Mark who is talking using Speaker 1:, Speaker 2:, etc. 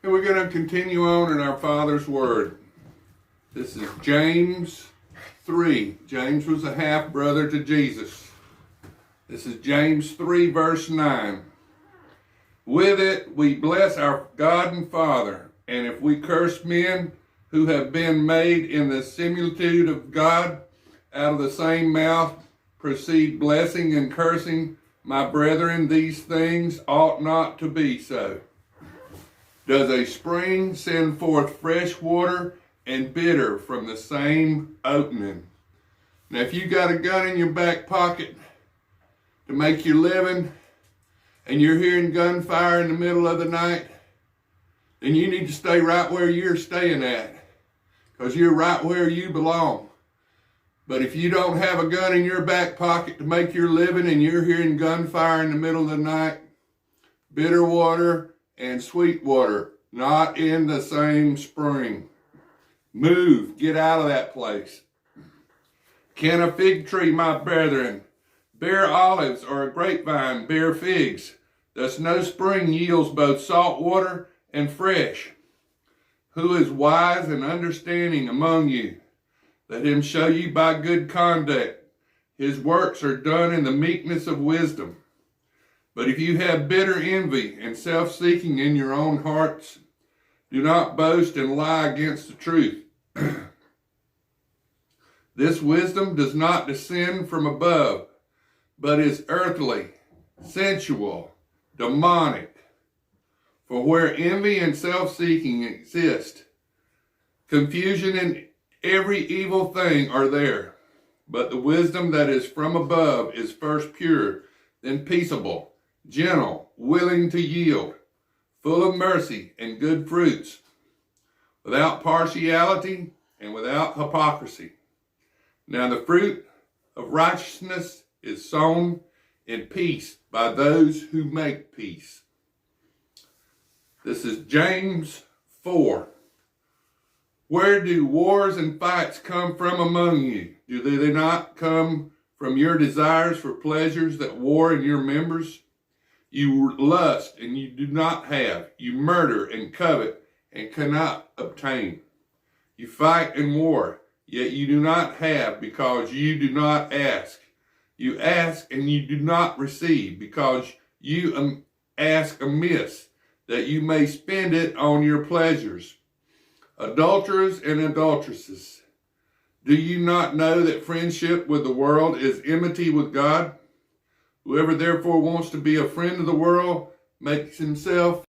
Speaker 1: And we're going to continue on in our Father's Word. This is James 3. James was a half-brother to Jesus. This is James 3, verse 9. With it we bless our God and Father, and if we curse men who have been made in the similitude of God, out of the same mouth proceed blessing and cursing. My brethren, these things ought not to be so. Does a spring send forth fresh water and bitter from the same opening? Now, if you got a gun in your back pocket to make your living, and you're hearing gunfire in the middle of the night, then you need to stay right where you're staying at, because you're right where you belong. But if you don't have a gun in your back pocket to make your living and you're hearing gunfire in the middle of the night, bitter water and sweet water, not in the same spring. Move, get out of that place. Can a fig tree, my brethren, bear olives, or a grapevine bear figs? Thus no spring yields both salt water and fresh. Who is wise and understanding among you? Let him show you by good conduct. His works are done in the meekness of wisdom. But if you have bitter envy and self-seeking in your own hearts, do not boast and lie against the truth. This wisdom does not descend from above, but is earthly, sensual, demonic. For where envy and self-seeking exist, confusion and every evil thing are there. But the wisdom that is from above is first pure, then peaceable, gentle, willing to yield, full of mercy and good fruits, without partiality and without hypocrisy. Now the fruit of righteousness is sown in peace by those who make peace. This is James 4. Where do wars and fights come from among you? Do they not come from your desires for pleasures that war in your members? You lust and you do not have. You murder and covet and cannot obtain. You fight and war, yet you do not have because you do not ask. You ask and you do not receive because you ask amiss, that you may spend it on your pleasures. Adulterers and adulteresses, do you not know that friendship with the world is enmity with God? Whoever therefore wants to be a friend of the world makes himself